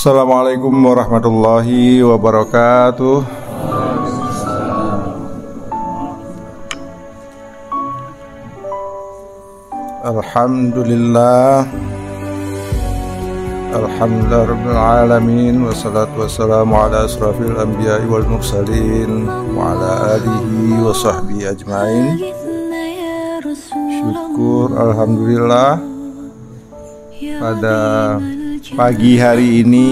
Assalamualaikum warahmatullahi wabarakatuh. Alhamdulillah rabbil alamin. Wassalatu wassalamu ala asrafil anbiya'i wal mursalin wa ala alihi wa sahbihi ajmain. Syukur alhamdulillah, pada pagi hari ini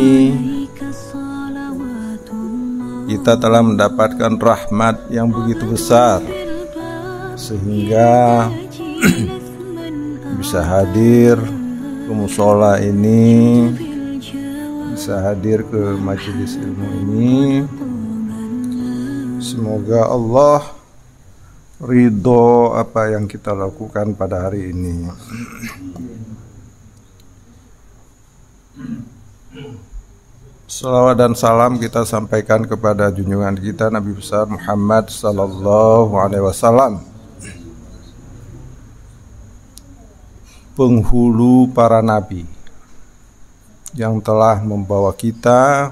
kita telah mendapatkan rahmat yang begitu besar sehingga bisa hadir ke mushola ini, bisa hadir ke majelis ilmu ini. Semoga Allah ridho apa yang kita lakukan pada hari ini. Salawat dan salam kita sampaikan kepada junjungan kita Nabi besar Muhammad sallallahu alaihi wasallam, penghulu para nabi yang telah membawa kita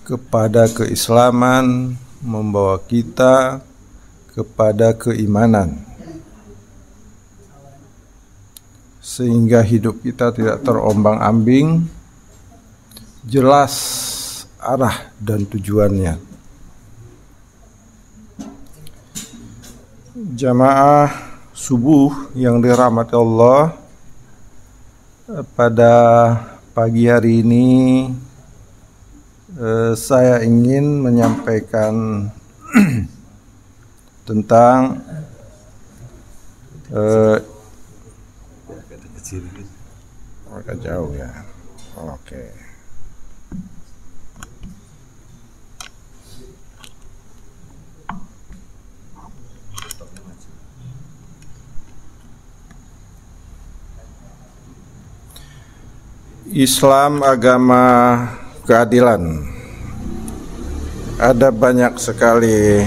kepada keislaman, membawa kita kepada keimanan, sehingga hidup kita tidak terombang-ambing, jelas arah dan tujuannya. Jamaah subuh yang dirahmati Allah, pada pagi hari ini saya ingin menyampaikan tentang agak jauh ya. Oke. Islam agama keadilan. Ada banyak sekali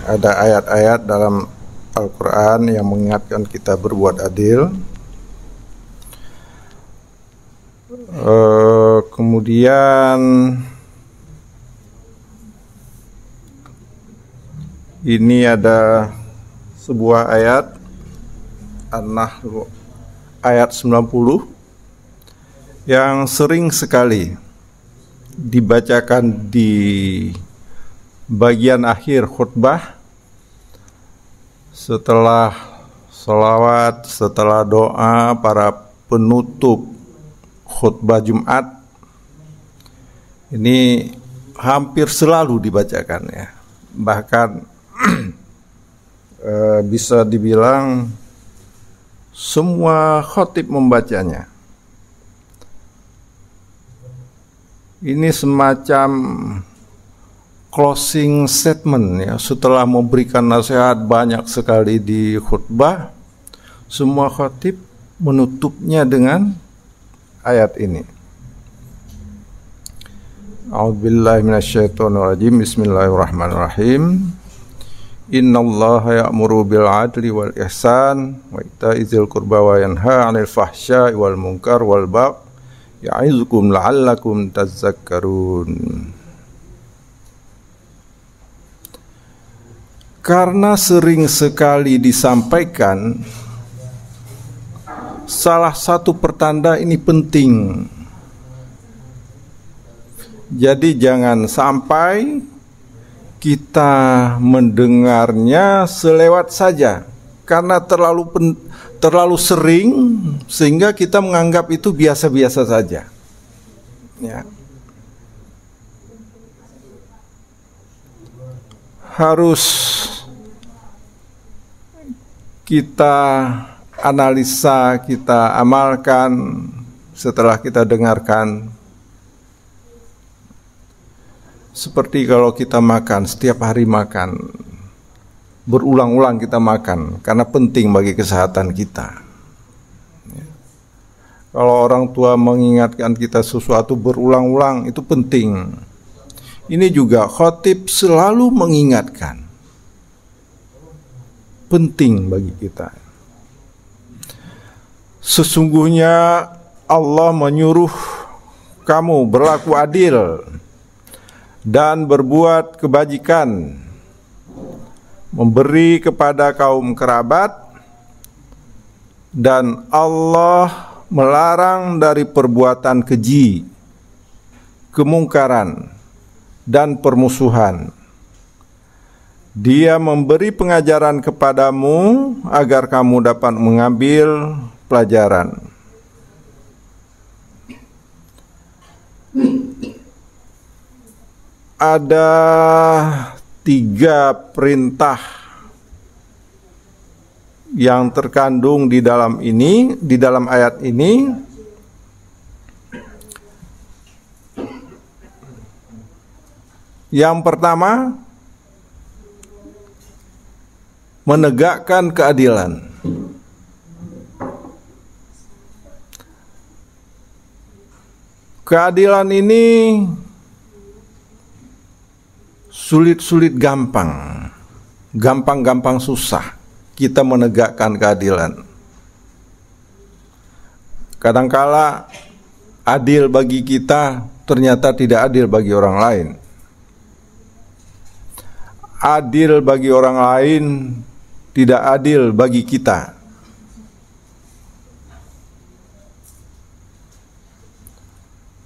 ayat-ayat dalam Al-Quran yang mengingatkan kita berbuat adil. Kemudian ini ada sebuah ayat An-Nahl ayat 90 yang sering sekali dibacakan di bagian akhir khutbah setelah sholawat, setelah doa para penutup khutbah Jumat. Ini hampir selalu dibacakan ya, bahkan bisa dibilang semua khatib membacanya. Ini semacam closing statement ya, setelah memberikan nasihat banyak sekali di khutbah, semua khatib menutupnya dengan ayat ini. A'udzubillahi minasyaitonirrajim. Bismillahirrahmanirrahim. Innallaha ya'muru bil 'adli wal ihsan wa ita'i dzil qurba wa yanha 'anil fahsya'i wal munkar wal baghi ya'izukum la'allakum tadzakkarun. Karena sering sekali disampaikan, salah satu pertanda ini penting. Jadi jangan sampai kita mendengarnya selewat saja, karena terlalu sering sehingga kita menganggap itu biasa-biasa saja. Ya. Harus kita analisa, kita amalkan setelah kita dengarkan. Seperti kalau kita makan, setiap hari makan, berulang-ulang kita makan karena penting bagi kesehatan kita. Kalau orang tua mengingatkan kita sesuatu berulang-ulang, itu penting. Ini juga khatib selalu mengingatkan, penting bagi kita. Sesungguhnya Allah menyuruh kamu berlaku adil dan berbuat kebajikan, memberi kepada kaum kerabat, dan Allah melarang dari perbuatan keji, kemungkaran, dan permusuhan. Dia memberi pengajaran kepadamu agar kamu dapat mengambil pelajaran. Ada 3 perintah yang terkandung di dalam ayat ini. Yang pertama, menegakkan keadilan. Keadilan ini sulit-sulit gampang, gampang-gampang susah kita menegakkan keadilan. Kadangkala adil bagi kita ternyata tidak adil bagi orang lain. Adil bagi orang lain tidak adil bagi kita.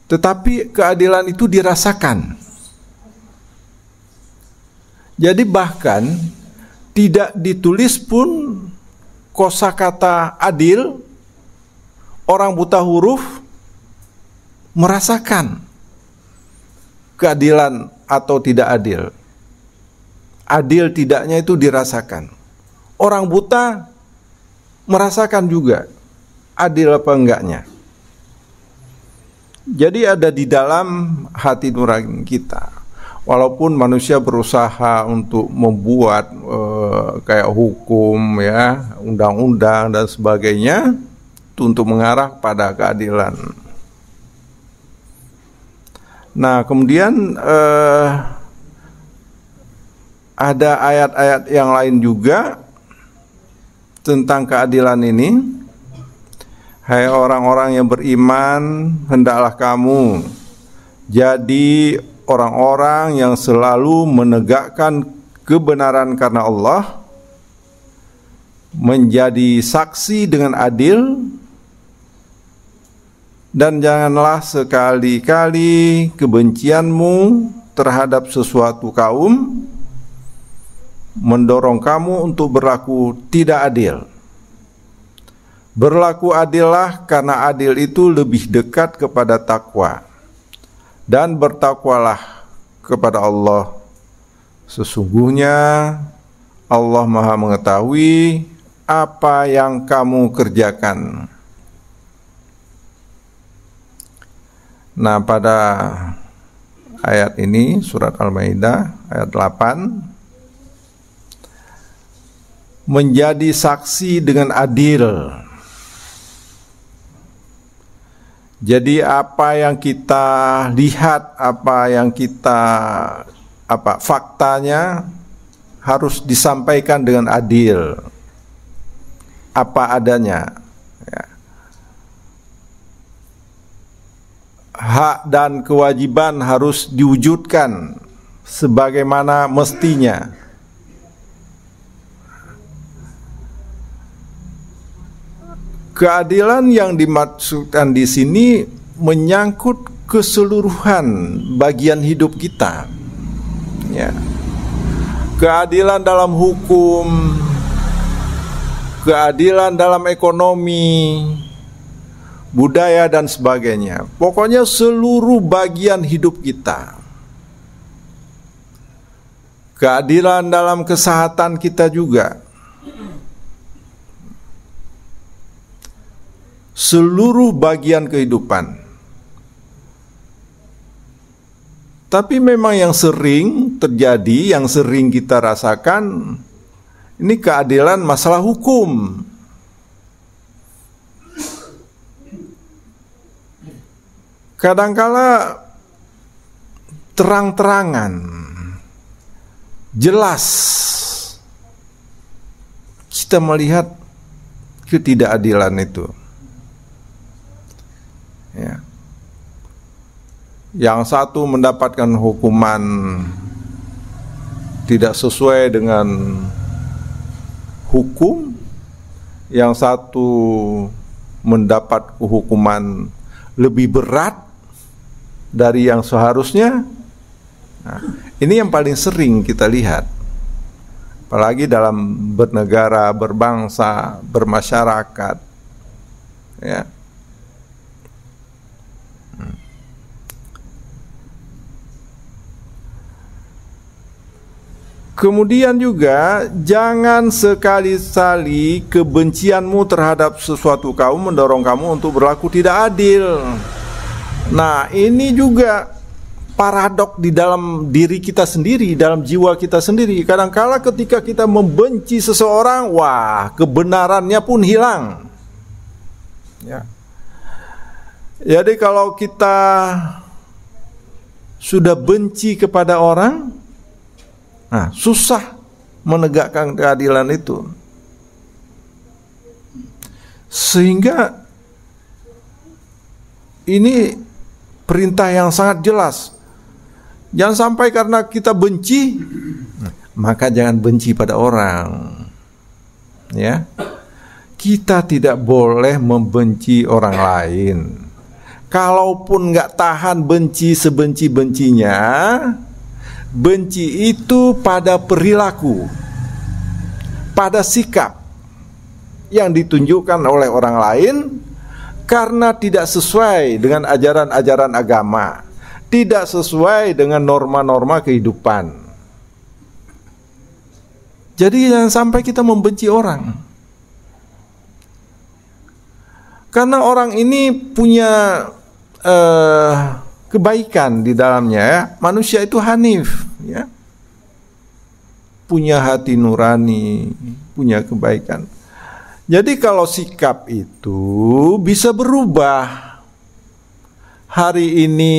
Tetapi keadilan itu dirasakan. Jadi bahkan tidak ditulis pun kosakata adil, orang buta huruf merasakan keadilan atau tidak adil. Adil tidaknya itu dirasakan. Orang buta merasakan juga adil apa enggaknya. Jadi ada di dalam hati nurani kita. Walaupun manusia berusaha untuk membuat kayak hukum ya, undang-undang dan sebagainya untuk mengarah pada keadilan. Nah, kemudian ada ayat-ayat yang lain juga tentang keadilan ini. Hai orang-orang yang beriman, hendaklah kamu jadi orang-orang yang selalu menegakkan kebenaran karena Allah, menjadi saksi dengan adil, dan janganlah sekali-kali kebencianmu terhadap sesuatu kaum mendorong kamu untuk berlaku tidak adil. Berlaku adillah karena adil itu lebih dekat kepada takwa. Dan bertakwalah kepada Allah. Sesungguhnya Allah Maha mengetahui apa yang kamu kerjakan. Nah, pada ayat ini surat Al-Maidah ayat 8, menjadi saksi dengan adil. Jadi apa yang kita lihat, apa yang kita faktanya harus disampaikan dengan adil, apa adanya. Ya. Hak dan kewajiban harus diwujudkan sebagaimana mestinya. Keadilan yang dimaksudkan di sini menyangkut keseluruhan bagian hidup kita. Ya. Keadilan dalam hukum, keadilan dalam ekonomi, budaya dan sebagainya. Pokoknya seluruh bagian hidup kita. Keadilan dalam kesehatan kita juga. Seluruh bagian kehidupan. Tapi memang yang sering terjadi, yang sering kita rasakan, ini keadilan masalah hukum. Kadangkala terang-terangan, jelas kita melihat ketidakadilan itu. Ya. Yang satu mendapatkan hukuman tidak sesuai dengan hukum, yang satu mendapat hukuman lebih berat dari yang seharusnya. Nah, ini yang paling sering kita lihat, apalagi dalam bernegara, berbangsa, bermasyarakat, ya. Kemudian juga jangan sekali-kali kebencianmu terhadap sesuatu kaum mendorong kamu untuk berlaku tidak adil. Nah, ini juga paradok di dalam diri kita sendiri, dalam jiwa kita sendiri. Kadang-kala ketika kita membenci seseorang, wah, kebenarannya pun hilang. Ya. Jadi kalau kita sudah benci kepada orang, nah, susah menegakkan keadilan itu. Sehingga ini perintah yang sangat jelas. Jangan sampai karena kita benci, maka jangan benci pada orang. Ya. Kita tidak boleh membenci orang lain. Kalaupun nggak tahan benci sebenci-bencinya, benci itu pada perilaku, pada sikap yang ditunjukkan oleh orang lain karena tidak sesuai dengan ajaran-ajaran agama, tidak sesuai dengan norma-norma kehidupan. Jadi jangan sampai kita membenci orang, karena orang ini punya kebaikan di dalamnya, ya. Manusia itu hanif, ya. Punya hati nurani, punya kebaikan. Jadi kalau sikap itu bisa berubah. Hari ini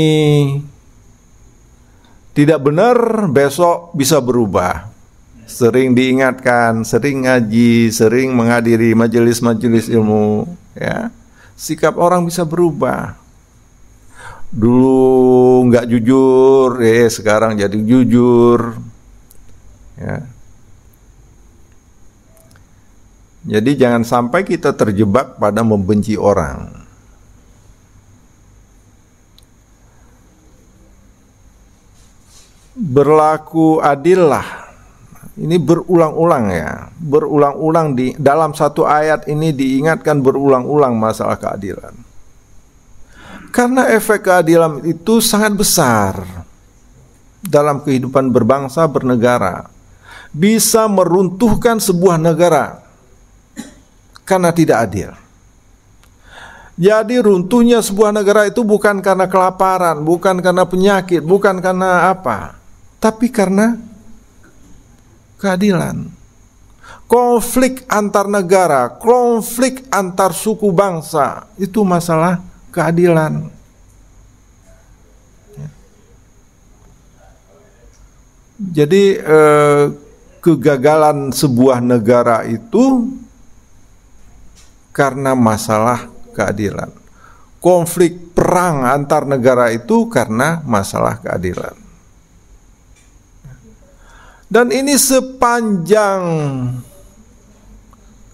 tidak benar, besok bisa berubah. Sering diingatkan, sering ngaji, sering menghadiri majelis-majelis ilmu, ya. Sikap orang bisa berubah. Dulu nggak jujur, sekarang jadi jujur, ya. Jadi jangan sampai kita terjebak pada membenci orang. Berlaku adillah. Ini berulang-ulang, ya. Berulang-ulang di dalam satu ayat ini diingatkan berulang-ulang masalah keadilan. Karena efek keadilan itu sangat besar dalam kehidupan berbangsa, bernegara. Bisa meruntuhkan sebuah negara karena tidak adil. Jadi runtuhnya sebuah negara itu bukan karena kelaparan, bukan karena penyakit, bukan karena apa, tapi karena keadilan. Konflik antar negara, konflik antar suku bangsa, itu masalah keadilan. Jadi kegagalan sebuah negara itu karena masalah keadilan. Konflik perang antar negara itu karena masalah keadilan. Dan ini sepanjang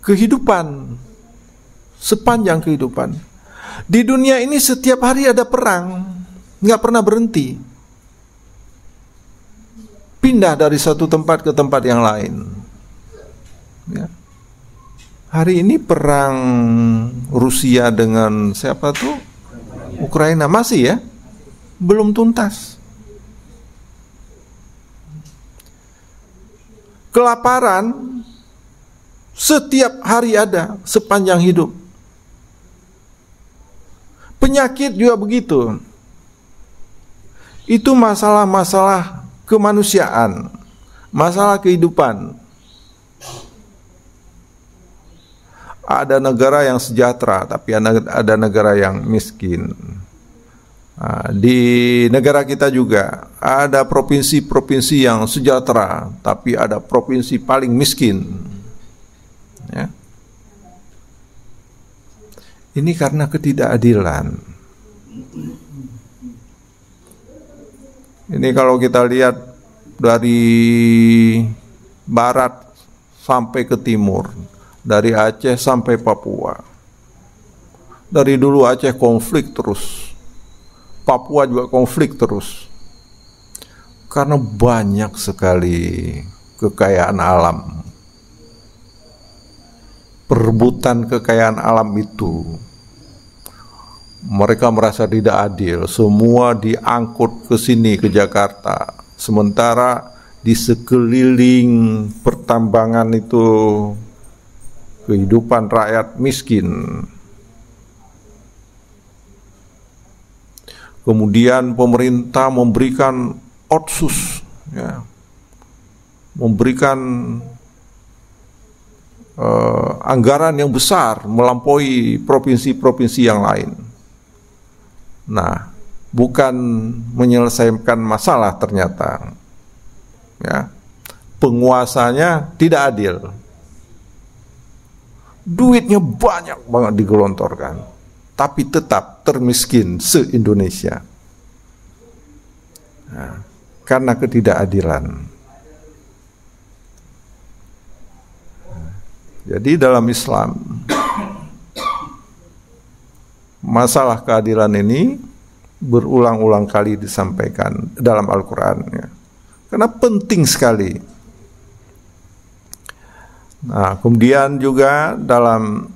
kehidupan, sepanjang kehidupan. Di dunia ini setiap hari ada perang, nggak pernah berhenti. Pindah dari satu tempat ke tempat yang lain. Ya. Hari ini perang Rusia dengan siapa tuh? Ukraina masih, ya, belum tuntas. Kelaparan setiap hari ada sepanjang hidup. Penyakit juga begitu. Itu masalah-masalah kemanusiaan, masalah kehidupan. Ada negara yang sejahtera, tapi ada negara yang miskin. Di negara kita juga ada provinsi-provinsi yang sejahtera, tapi ada provinsi paling miskin. Ya. Ini karena ketidakadilan. Ini kalau kita lihat dari barat sampai ke timur, dari Aceh sampai Papua. Dari dulu Aceh konflik terus, Papua juga konflik terus. Karena banyak sekali kekayaan alam. Perebutan kekayaan alam itu, mereka merasa tidak adil. Semua diangkut ke sini, ke Jakarta. Sementara di sekeliling pertambangan itu kehidupan rakyat miskin. Kemudian pemerintah memberikan otsus, ya, memberikan anggaran yang besar melampaui provinsi-provinsi yang lain. Nah, bukan menyelesaikan masalah ternyata, ya, penguasanya tidak adil. Duitnya banyak banget digelontorkan, tapi tetap termiskin se-Indonesia. Nah, karena ketidakadilan. Jadi dalam Islam, masalah keadilan ini berulang-ulang kali disampaikan dalam Al-Quran, ya. Karena penting sekali. Nah, kemudian juga dalam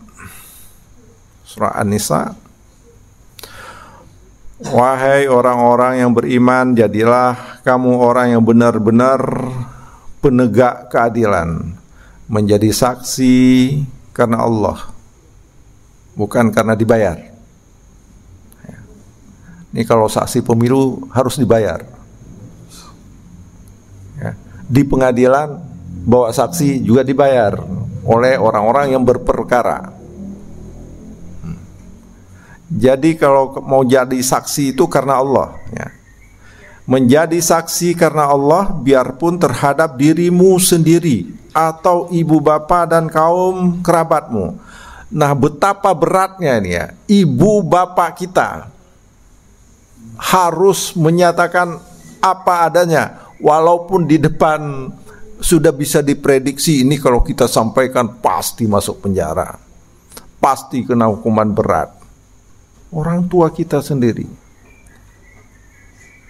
surah An-Nisa, wahai orang-orang yang beriman, jadilah kamu orang yang benar-benar penegak keadilan, menjadi saksi karena Allah, bukan karena dibayar. Ini kalau saksi pemilu harus dibayar. Ya. Di pengadilan bawa saksi juga dibayar oleh orang-orang yang berperkara. Jadi kalau mau jadi saksi itu karena Allah, ya. Menjadi saksi karena Allah biarpun terhadap dirimu sendiri atau ibu bapa dan kaum kerabatmu. Nah, betapa beratnya ini, ya. Ibu bapak kita harus menyatakan apa adanya, walaupun di depan sudah bisa diprediksi ini kalau kita sampaikan pasti masuk penjara, pasti kena hukuman berat. Orang tua kita sendiri.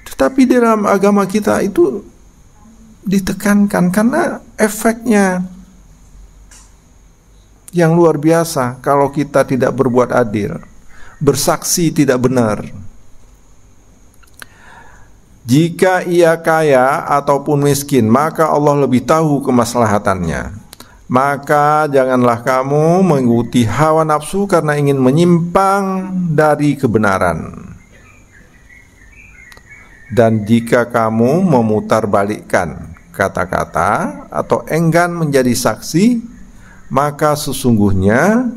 Tetapi dalam agama kita itu ditekankan karena efeknya yang luar biasa kalau kita tidak berbuat adil, bersaksi tidak benar. Jika ia kaya ataupun miskin, maka Allah lebih tahu kemaslahatannya. Maka janganlah kamu mengikuti hawa nafsu karena ingin menyimpang dari kebenaran. Dan jika kamu memutarbalikkan kata-kata atau enggan menjadi saksi, maka sesungguhnya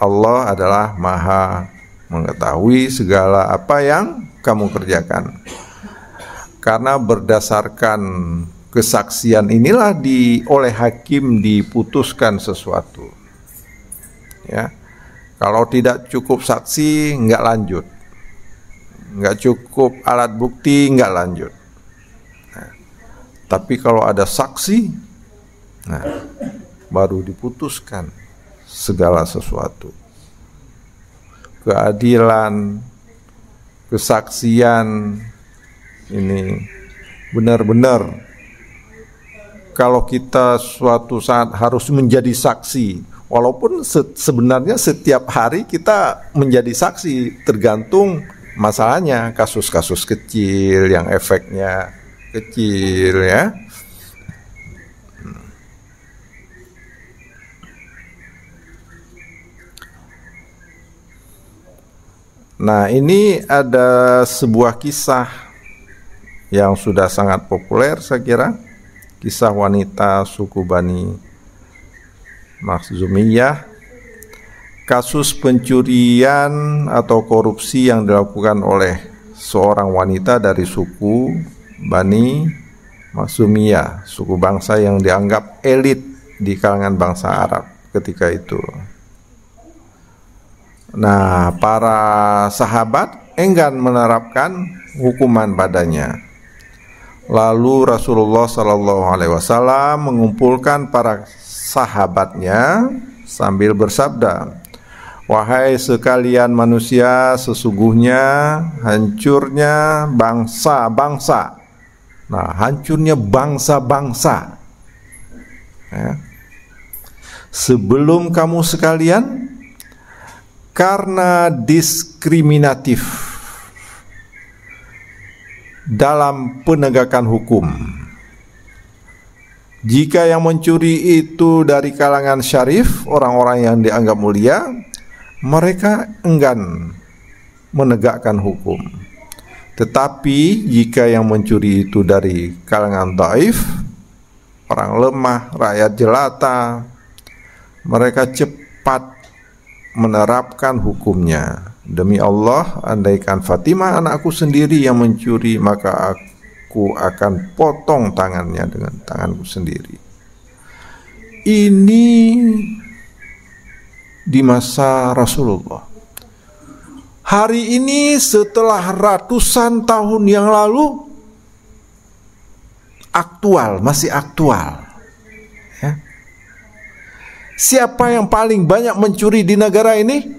Allah adalah Maha mengetahui segala apa yang kamu kerjakan. Karena berdasarkan kesaksian inilah oleh hakim diputuskan sesuatu. Ya, kalau tidak cukup saksi nggak lanjut, nggak cukup alat bukti nggak lanjut. Nah, tapi kalau ada saksi, nah, baru diputuskan segala sesuatu. Keadilan, kesaksian ini benar-benar kalau kita suatu saat harus menjadi saksi, walaupun sebenarnya setiap hari kita menjadi saksi, tergantung masalahnya, kasus-kasus kecil yang efeknya kecil, ya. Nah, ini ada sebuah kisah yang sudah sangat populer, saya kira. Kisah wanita suku Bani Makhzumiyah, kasus pencurian atau korupsi yang dilakukan oleh seorang wanita dari suku Bani Makhzumiyah, suku bangsa yang dianggap elit di kalangan bangsa Arab ketika itu. Nah, para sahabat enggan menerapkan hukuman padanya. Lalu Rasulullah SAW mengumpulkan para sahabatnya sambil bersabda, "Wahai sekalian manusia, sesungguhnya hancurnya bangsa-bangsa." Nah, hancurnya bangsa-bangsa, ya, sebelum kamu sekalian, karena diskriminatif dalam penegakan hukum. Jika yang mencuri itu dari kalangan syarif, orang-orang yang dianggap mulia, mereka enggan menegakkan hukum. Tetapi jika yang mencuri itu dari kalangan dhaif, orang lemah, rakyat jelata, mereka cepat menerapkan hukumnya. Demi Allah, andaikan Fatimah anakku sendiri yang mencuri, maka aku akan potong tangannya dengan tanganku sendiri. Ini di masa Rasulullah. Hari ini setelah ratusan tahun yang lalu, aktual, masih aktual, ya. Siapa yang paling banyak mencuri di negara ini?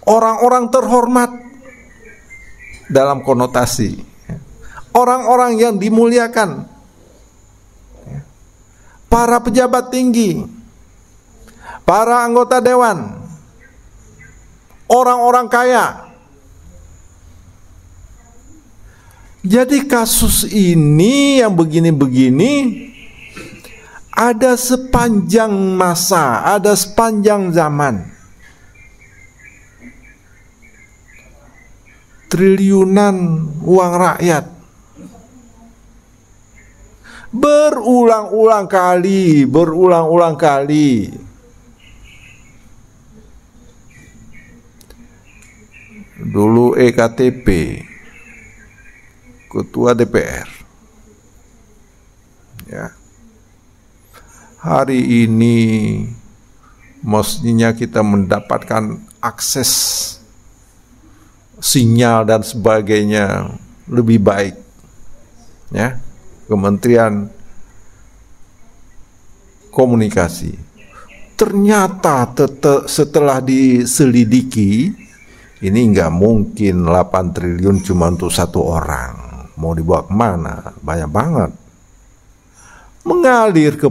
Orang-orang terhormat dalam konotasi, orang-orang yang dimuliakan, para pejabat tinggi, para anggota dewan, orang-orang kaya. Jadi kasus ini yang begini-begini ada sepanjang masa, ada sepanjang zaman. Triliunan uang rakyat berulang-ulang kali. Dulu EKTP, ketua DPR, ya. Hari ini mestinya kita mendapatkan akses sinyal dan sebagainya lebih baik, ya. Kementerian Komunikasi. Ternyata setelah diselidiki, ini nggak mungkin 8 triliun cuma untuk satu orang. Mau dibawa kemana? Banyak banget. Mengalir ke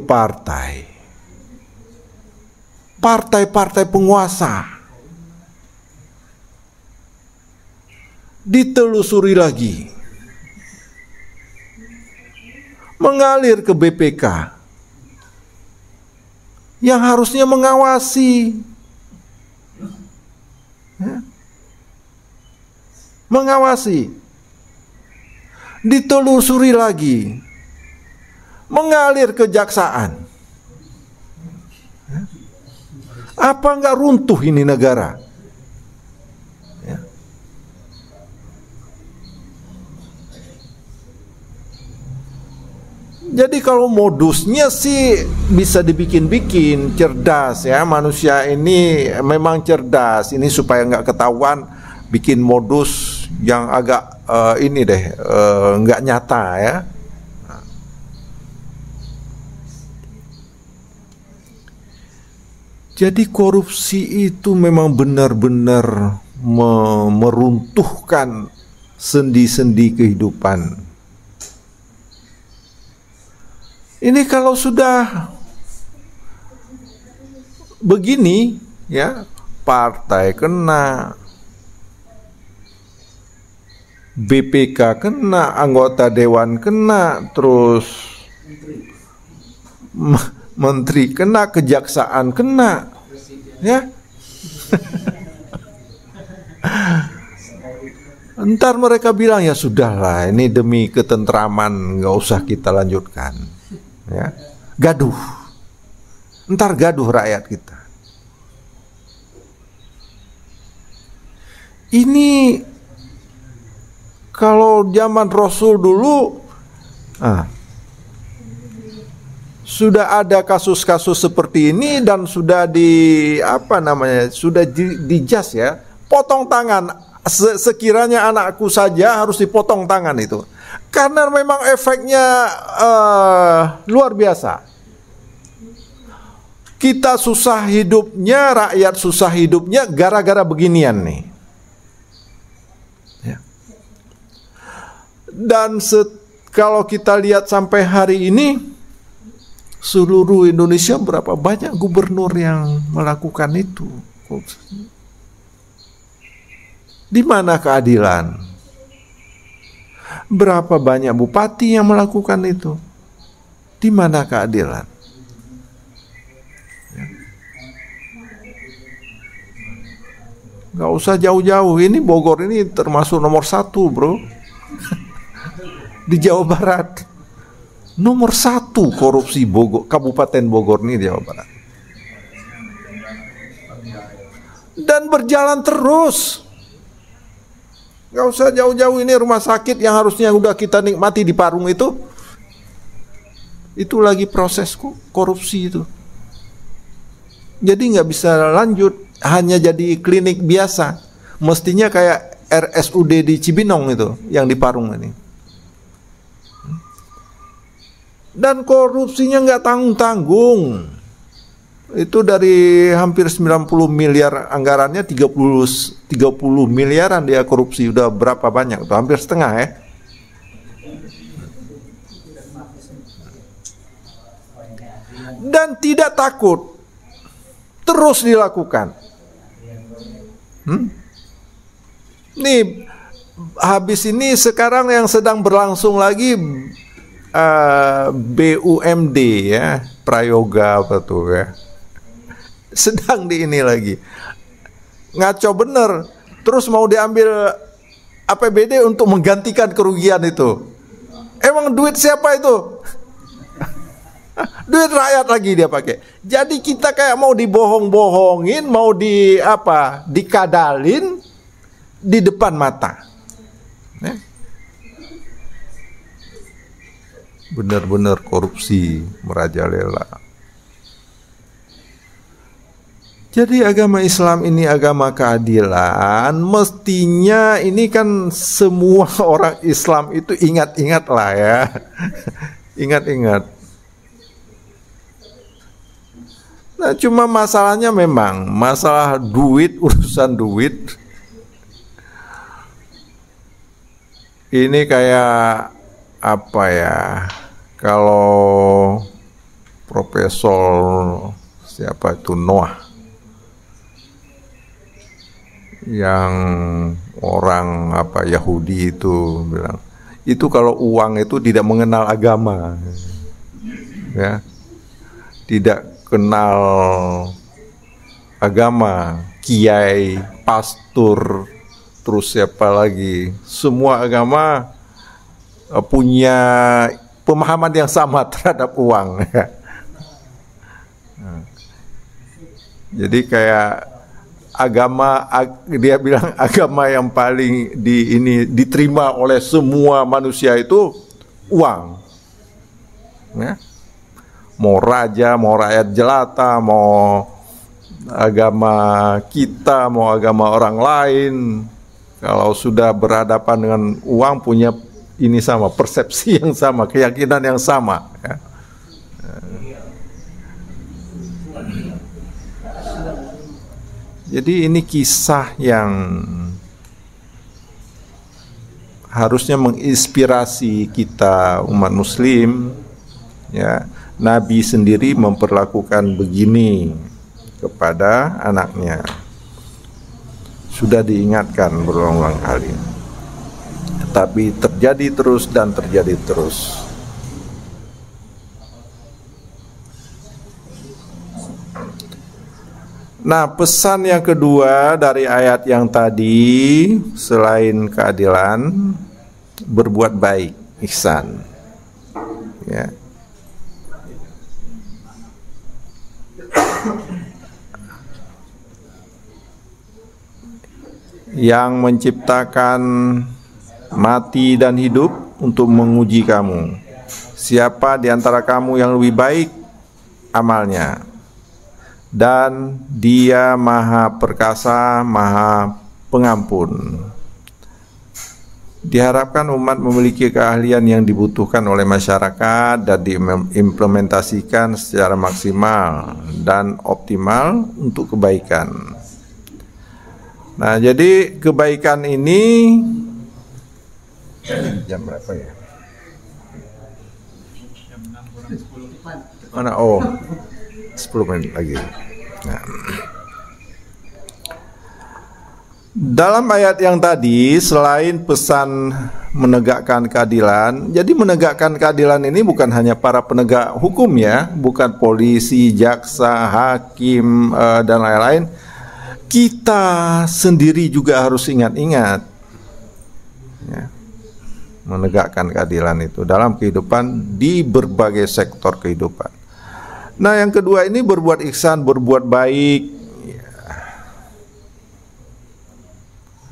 partai-partai penguasa. Ditelusuri lagi. Mengalir ke BPK yang harusnya mengawasi, ya. Mengawasi, ditelusuri lagi, mengalir ke kejaksaan. Apa enggak runtuh ini negara? Ya. Jadi kalau modusnya sih bisa dibikin-bikin, cerdas, ya. Manusia ini memang cerdas. Ini supaya nggak ketahuan, bikin modus yang agak nggak nyata, ya. Jadi korupsi itu memang benar-benar meruntuhkan sendi-sendi kehidupan. Ini kalau sudah begini, ya, partai kena, BPK kena, anggota dewan kena, terus menteri kena, kejaksaan kena, ya. Ntar mereka bilang, ya sudahlah, ini demi ketentraman, nggak usah kita lanjutkan, ya. Gaduh, ntar gaduh rakyat kita. Ini kalau zaman Rasul dulu, sudah ada kasus-kasus seperti ini dan sudah sudah dijas, ya, potong tangan. Sekiranya anakku saja harus dipotong tangan itu. Karena memang efeknya luar biasa. Kita susah hidupnya, rakyat susah hidupnya gara-gara beginian nih. Ya. Dan kalau kita lihat sampai hari ini, seluruh Indonesia berapa banyak gubernur yang melakukan itu? Di mana keadilan? Berapa banyak bupati yang melakukan itu? Di mana keadilan? Gak usah jauh-jauh, ini Bogor ini termasuk nomor 1 bro. Di Jawa Barat nomor 1 korupsi Bogor, Kabupaten Bogor ini di Jawa Barat. Dan berjalan terus. Gak usah jauh-jauh, ini rumah sakit yang harusnya udah kita nikmati di Parung itu lagi proses korupsi itu. Jadi gak bisa lanjut, hanya jadi klinik biasa. Mestinya kayak RSUD di Cibinong itu, yang di Parung ini. Dan korupsinya nggak tanggung-tanggung. Itu dari hampir 90 miliar anggarannya 30 miliaran dia korupsi. Udah berapa banyak tuh? Hampir setengah ya. Dan tidak takut. Terus dilakukan. Nih habis ini sekarang yang sedang berlangsung lagi BUMD ya, Prayoga apa tuh ya, sedang di ini lagi ngaco bener. Terus mau diambil APBD untuk menggantikan kerugian itu. Emang duit siapa itu? Duit rakyat lagi dia pakai. Jadi kita kayak mau dibohong-bohongin, mau dikadalin di depan mata. Benar-benar korupsi merajalela. Jadi agama Islam ini agama keadilan. Mestinya ini kan semua orang Islam itu ingat-ingat lah ya. Ingat-ingat. Nah cuma masalahnya memang masalah duit, urusan duit. Ini kayak apa ya, kalau Profesor siapa itu Noah yang orang apa Yahudi itu bilang, itu kalau uang itu tidak mengenal agama ya, tidak kenal agama, kiai, pastor, terus siapa lagi, semua agama punya pemahaman yang sama terhadap uang. Jadi kayak agama, dia bilang agama yang paling diterima oleh semua manusia itu uang. Ya. Mau raja, mau rakyat jelata, mau agama kita, mau agama orang lain, kalau sudah berhadapan dengan uang punya ini sama, persepsi yang sama, keyakinan yang sama ya. Jadi ini kisah yang harusnya menginspirasi kita umat muslim ya. Nabi sendiri memperlakukan begini kepada anaknya. Sudah diingatkan berulang-ulang kali. Tapi terjadi terus dan terjadi terus. Nah, pesan yang kedua dari ayat yang tadi, selain keadilan, berbuat baik, ihsan. Ya. Yang menciptakan mati dan hidup untuk menguji kamu. Siapa di antara kamu yang lebih baik amalnya? Dan Dia Maha Perkasa, Maha pengampun. Diharapkan umat memiliki keahlian yang dibutuhkan oleh masyarakat dan diimplementasikan secara maksimal dan optimal untuk kebaikan. Nah, jadi kebaikan ini jam berapa ya? Mana? Oh, 10 menit lagi. Nah, dalam ayat yang tadi, selain pesan menegakkan keadilan, jadi menegakkan keadilan ini bukan hanya para penegak hukum ya, bukan polisi, jaksa, hakim, dan lain-lain. Kita sendiri juga harus ingat-ingat ya, menegakkan keadilan itu dalam kehidupan di berbagai sektor kehidupan. Nah, yang kedua ini berbuat ihsan, berbuat baik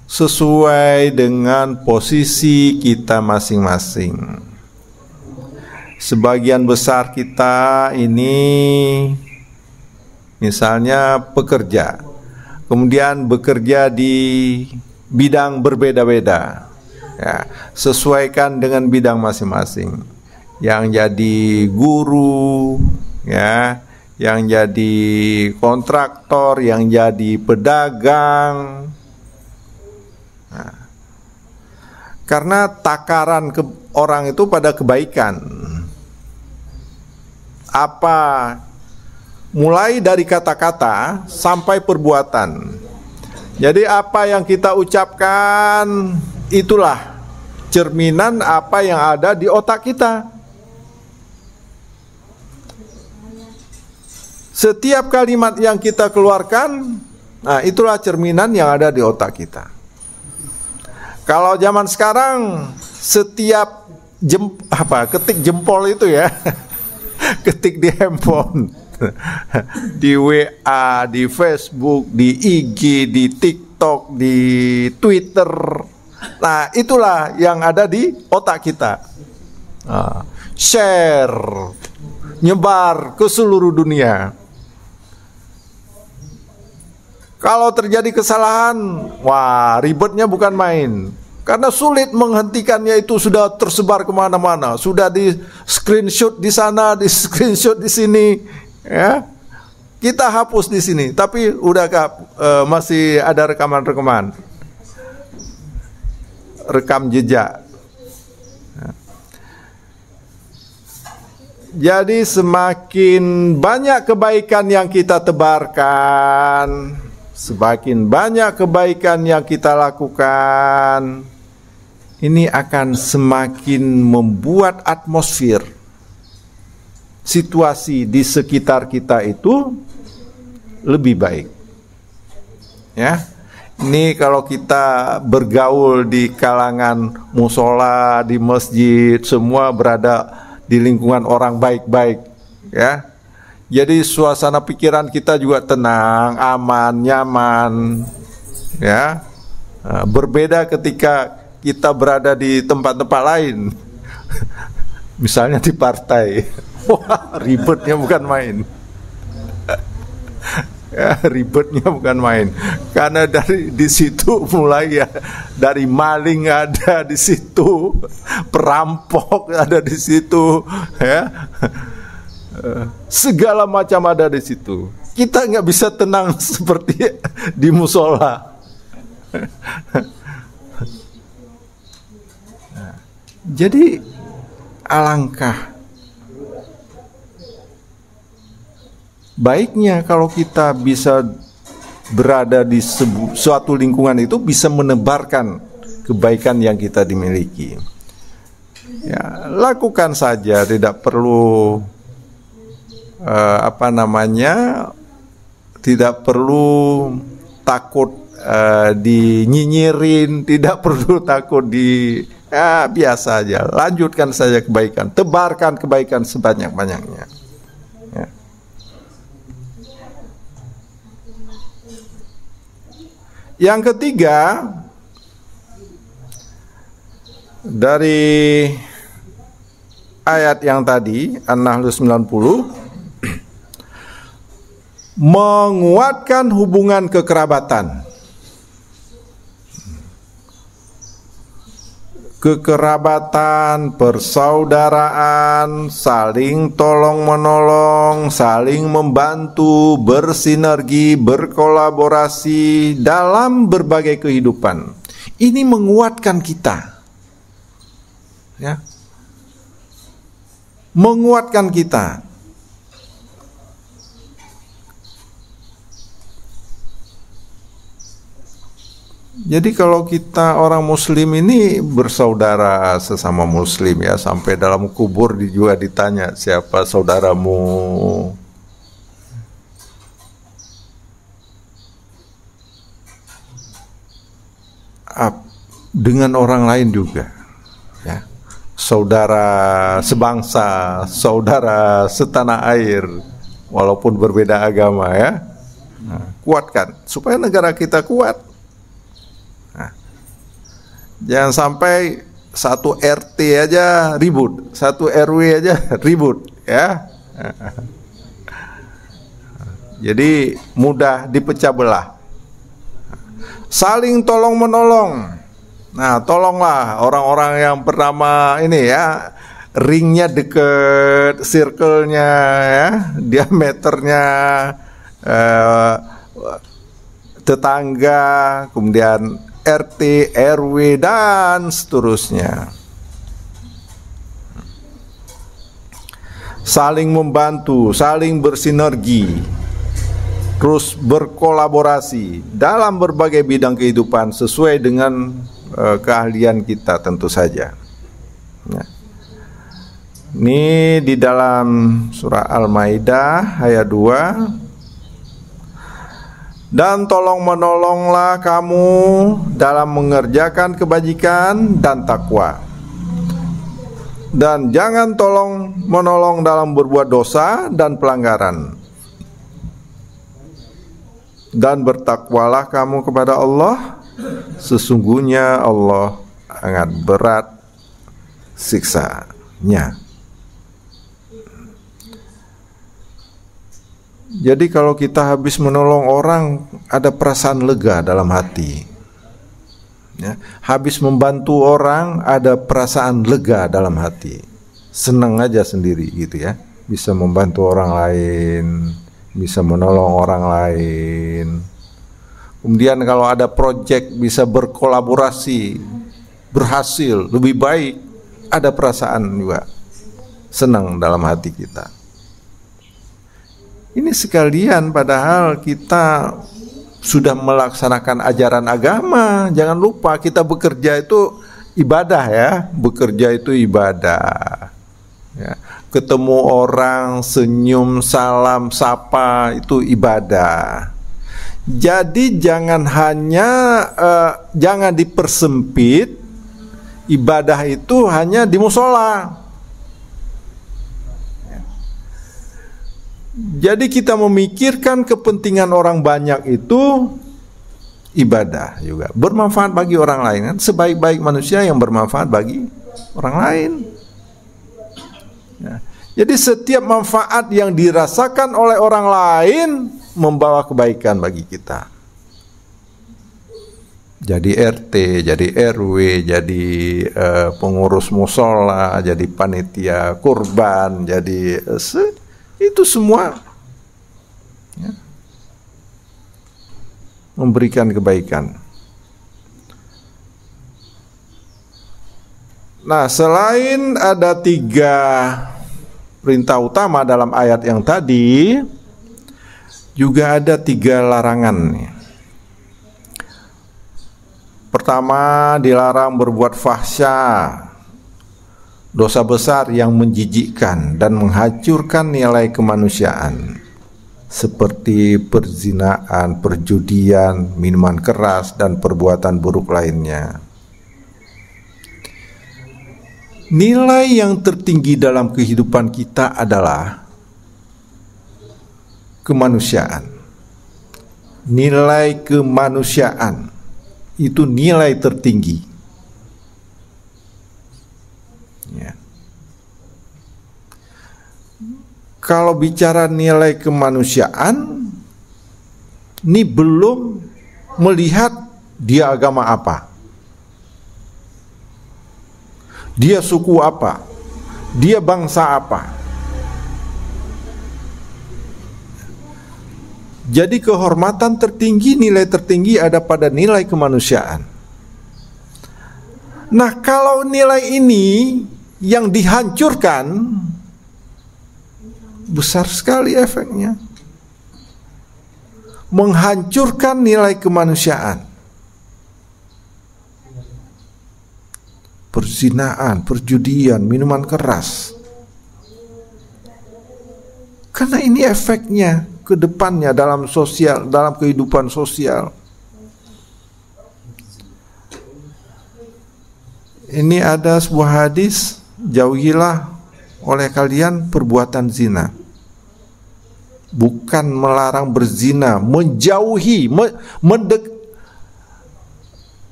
sesuai dengan posisi kita masing-masing. Sebagian besar kita ini misalnya pekerja, kemudian bekerja di bidang berbeda-beda ya, sesuaikan dengan bidang masing-masing. Yang jadi guru ya, yang jadi kontraktor, yang jadi pedagang. Nah, karena takaran orang itu pada kebaikan. Apa mulai dari kata-kata sampai perbuatan. Jadi apa yang kita ucapkan itulah cerminan apa yang ada di otak kita. Setiap kalimat yang kita keluarkan, nah itulah cerminan yang ada di otak kita. Kalau zaman sekarang setiap ketik jempol itu ya, ketik di handphone, di WA, di Facebook, di IG, di TikTok, di Twitter. Nah, itulah yang ada di otak kita. Share, nyebar ke seluruh dunia. Kalau terjadi kesalahan, wah ribetnya bukan main. Karena sulit menghentikannya, itu sudah tersebar kemana-mana. Sudah di screenshot di sana, di screenshot di sini. Ya, kita hapus di sini. Tapi udah masih ada rekaman-rekaman, rekam jejak. Jadi semakin banyak kebaikan yang kita tebarkan, semakin banyak kebaikan yang kita lakukan, ini akan semakin membuat atmosfer, situasi di sekitar kita itu lebih baik. Ya, ini kalau kita bergaul di kalangan musola, di masjid, semua berada di lingkungan orang baik-baik, ya. Jadi suasana pikiran kita juga tenang, aman, nyaman, ya. Berbeda ketika kita berada di tempat-tempat lain, misalnya di partai. Wah, ribetnya bukan main. Ya, ribetnya bukan main. Karena dari di situ mulai ya, dari maling ada di situ, perampok ada di situ, ya. Segala macam ada di situ. Kita nggak bisa tenang seperti di musola. Jadi alangkah baiknya kalau kita bisa berada di suatu lingkungan itu, bisa menebarkan kebaikan yang kita dimiliki. Ya, lakukan saja, tidak perlu tidak perlu takut dinyinyirin, tidak perlu takut biasa aja. Lanjutkan saja kebaikan, tebarkan kebaikan sebanyak-banyaknya. Ya. Yang ketiga, dari ayat yang tadi, An-Nahl 90, menguatkan hubungan kekerabatan. kekerabatan, persaudaraan, saling tolong-menolong, saling membantu, bersinergi, berkolaborasi dalam berbagai kehidupan. Ini menguatkan kita, ya, menguatkan kita. Jadi kalau kita orang muslim ini bersaudara sesama muslim, ya, sampai dalam kubur juga ditanya siapa saudaramu. Dengan orang lain juga, ya, saudara sebangsa, saudara setanah air, walaupun berbeda agama, ya. Nah, kuatkan supaya negara kita kuat. Jangan sampai satu RT aja ribut, satu RW aja ribut, ya. Jadi mudah dipecah belah. Saling tolong menolong. Nah, tolonglah orang-orang yang pertama ini, ya, ringnya deket, circle-nya, ya, diameternya, tetangga, kemudian RT, RW, dan seterusnya. Saling membantu, saling bersinergi, terus berkolaborasi dalam berbagai bidang kehidupan sesuai dengan keahlian kita tentu saja. Nah, ini di dalam surah Al-Maidah ayat 2. Dan tolong menolonglah kamu dalam mengerjakan kebajikan dan takwa. Dan jangan tolong menolong dalam berbuat dosa dan pelanggaran. Dan bertakwalah kamu kepada Allah, sesungguhnya Allah sangat berat siksanya. Jadi kalau kita habis menolong orang, ada perasaan lega dalam hati, ya. Habis membantu orang, ada perasaan lega dalam hati, senang aja sendiri gitu, ya. Bisa membantu orang lain, bisa menolong orang lain. Kemudian kalau ada proyek bisa berkolaborasi, berhasil, lebih baik, ada perasaan juga senang dalam hati kita. Ini sekalian padahal kita sudah melaksanakan ajaran agama. Jangan lupa kita bekerja itu ibadah, ya. Bekerja itu ibadah, ya. Ketemu orang, senyum, salam, sapa, itu ibadah. Jadi jangan hanya jangan dipersempit ibadah itu hanya di musola. Jadi kita memikirkan kepentingan orang banyak itu ibadah juga, bermanfaat bagi orang lain, kan? Sebaik-baik manusia yang bermanfaat bagi orang lain, ya. Jadi setiap manfaat yang dirasakan oleh orang lain membawa kebaikan bagi kita. Jadi RT, jadi RW, jadi pengurus musola, jadi panitia kurban, jadi itu semua, ya, memberikan kebaikan. Nah, selain ada 3 perintah utama dalam ayat yang tadi, juga ada 3 larangan. Pertama, dilarang berbuat fahsya, dosa besar yang menjijikkan dan menghancurkan nilai kemanusiaan, seperti perzinaan, perjudian, minuman keras, dan perbuatan buruk lainnya. Nilai yang tertinggi dalam kehidupan kita adalah kemanusiaan. Nilai kemanusiaan itu nilai tertinggi. Ya. Kalau bicara nilai kemanusiaan, ini belum melihat dia agama apa. dia suku apa, dia bangsa apa. Jadi kehormatan tertinggi, nilai tertinggi ada pada nilai kemanusiaan. Nah, kalau nilai ini yang dihancurkan, besar sekali efeknya. Menghancurkan nilai kemanusiaan. Perzinaan, perjudian, minuman keras. Karena ini efeknya ke depannya dalam sosial, dalam kehidupan sosial. Ini ada sebuah hadis, jauhilah oleh kalian perbuatan zina. Bukan melarang berzina, menjauhi,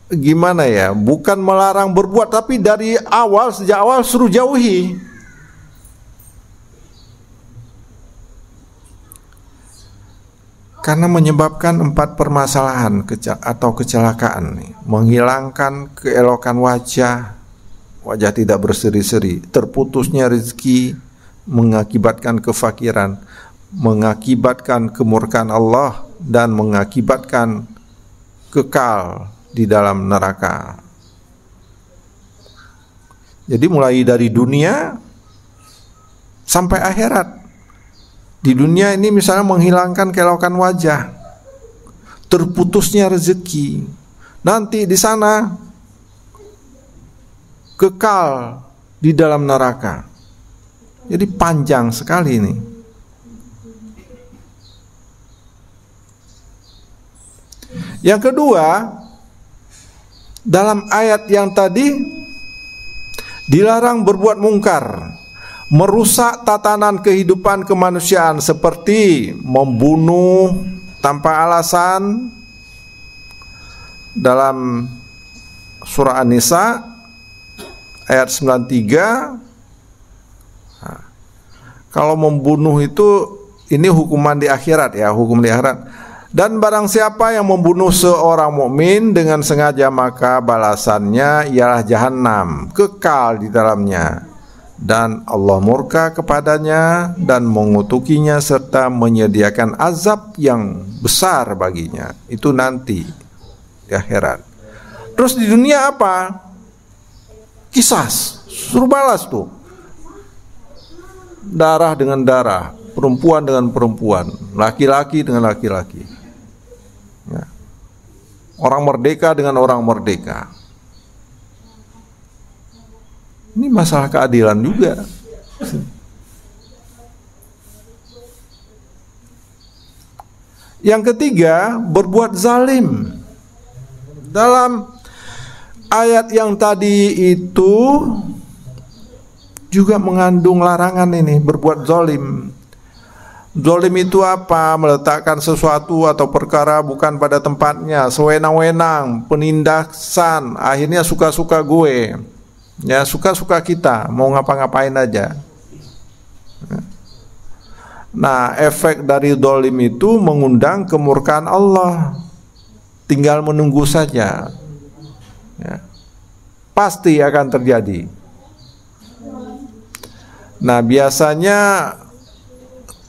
gimana ya? Bukan melarang berbuat, tapi dari awal, sejak awal suruh jauhi. Karena menyebabkan 4 permasalahan atau kecelakaan nih. Menghilangkan keelokan wajah tidak berseri-seri, terputusnya rezeki, mengakibatkan kefakiran, mengakibatkan kemurkaan Allah, dan mengakibatkan kekal di dalam neraka. Jadi mulai dari dunia sampai akhirat. Di dunia ini misalnya menghilangkan keelokan wajah, terputusnya rezeki, nanti di sana kekal di dalam neraka. Jadi panjang sekali ini. Yang kedua, dalam ayat yang tadi dilarang berbuat mungkar, merusak tatanan kehidupan kemanusiaan seperti membunuh tanpa alasan. Dalam surah An-Nisa ayat 93, kalau membunuh itu ini hukuman di akhirat ya, hukum di akhirat. Dan barang siapa yang membunuh seorang mukmin dengan sengaja, maka balasannya ialah jahanam, kekal di dalamnya, dan Allah murka kepadanya dan mengutukinya serta menyediakan azab yang besar baginya. Itu nanti di akhirat. Terus di dunia apa? Kisas, suruh balas tuh. Darah dengan darah, perempuan dengan perempuan, laki-laki dengan laki-laki ya. Orang merdeka dengan orang merdeka. Ini masalah keadilan juga. Yang ketiga, berbuat zalim. Dalam ayat yang tadi itu juga mengandung larangan ini, berbuat zalim. Zalim itu apa? Meletakkan sesuatu atau perkara bukan pada tempatnya, sewenang-wenang, penindasan, akhirnya suka-suka gue. Ya, suka-suka kita, mau ngapa-ngapain aja. Nah, efek dari zalim itu mengundang kemurkaan Allah. Tinggal menunggu saja ya. Pasti akan terjadi. Nah, biasanya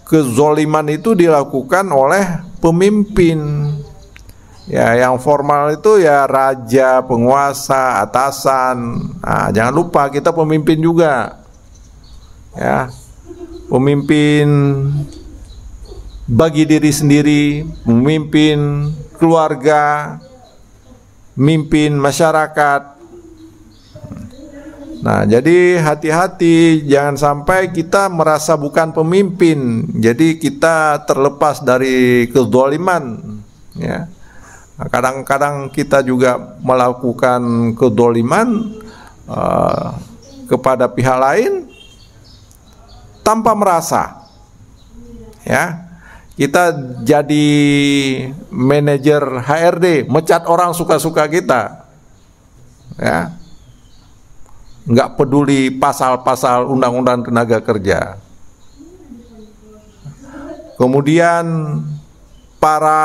kezoliman itu dilakukan oleh pemimpin. Ya, yang formal itu ya raja, penguasa, atasan. Nah, jangan lupa kita pemimpin juga. Ya. Pemimpin bagi diri sendiri, pemimpin keluarga, mimpin masyarakat. Nah, jadi hati-hati, jangan sampai kita merasa bukan pemimpin, jadi kita terlepas dari kezaliman ya. Kadang-kadang kita juga melakukan kezaliman kepada pihak lain tanpa merasa ya. Kita jadi manajer HRD, mecat orang suka-suka kita ya, nggak peduli pasal-pasal undang-undang tenaga kerja. Kemudian para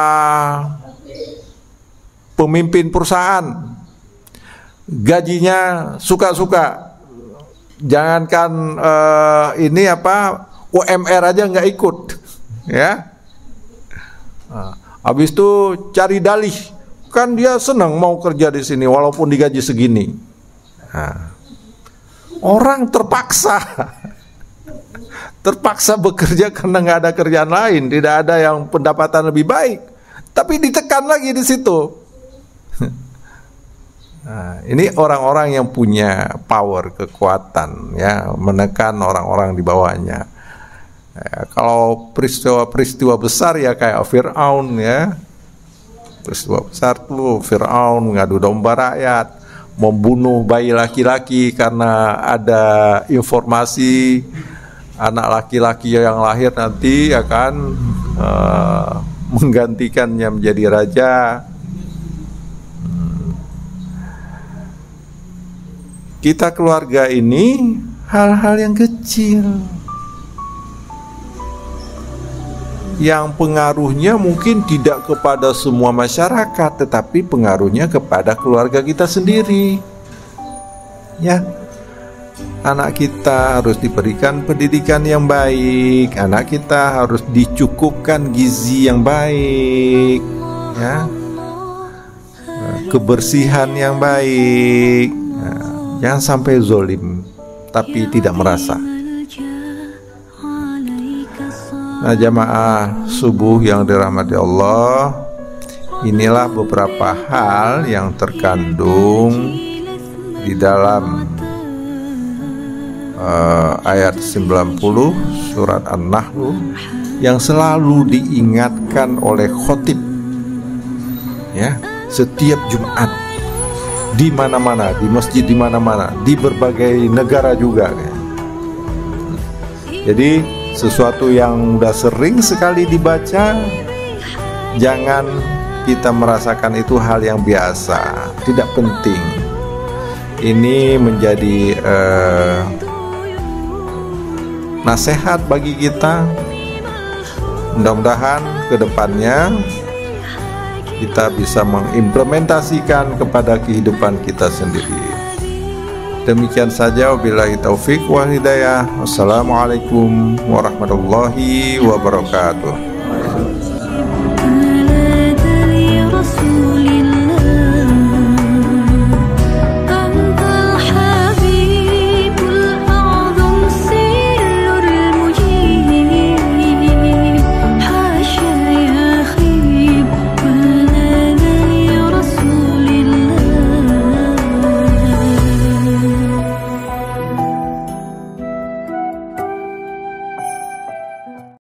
pemimpin perusahaan gajinya suka-suka Jangankan ini apa, UMR aja nggak ikut, ya. Habis itu cari dalih, kan dia senang mau kerja di sini walaupun digaji segini. Nah, orang terpaksa bekerja karena nggak ada kerjaan lain, tidak ada yang pendapatan lebih baik, tapi ditekan lagi di situ. Nah, ini orang-orang yang punya power, kekuatan, ya, menekan orang-orang di bawahnya. Ya, kalau peristiwa besar ya kayak Fir'aun, ya, peristiwa besar tuh Fir'aun ngadu domba rakyat, membunuh bayi laki-laki karena ada informasi anak laki-laki yang lahir nanti akan menggantikannya menjadi raja. Kita keluarga ini hal-hal yang kecil, yang pengaruhnya mungkin tidak kepada semua masyarakat, tetapi pengaruhnya kepada keluarga kita sendiri. Ya, anak kita harus diberikan pendidikan yang baik, anak kita harus dicukupkan gizi yang baik, ya, kebersihan yang baik. Jangan sampai zolim tapi tidak merasa. Nah, jamaah subuh yang dirahmati Allah, inilah beberapa hal yang terkandung di dalam ayat 90 surat An-Nahl yang selalu diingatkan oleh khotib, ya, setiap Jumat, di mana-mana, di masjid di mana-mana, di berbagai negara juga, ya. Jadi sesuatu yang udah sering sekali dibaca, jangan kita merasakan itu hal yang biasa, tidak penting. Ini menjadi nasihat bagi kita. Mudah-mudahan ke depannya kita bisa mengimplementasikan kepada kehidupan kita sendiri. Demikian saja, wabillahi taufik wal hidayah. Wassalamualaikum warahmatullahi wabarakatuh.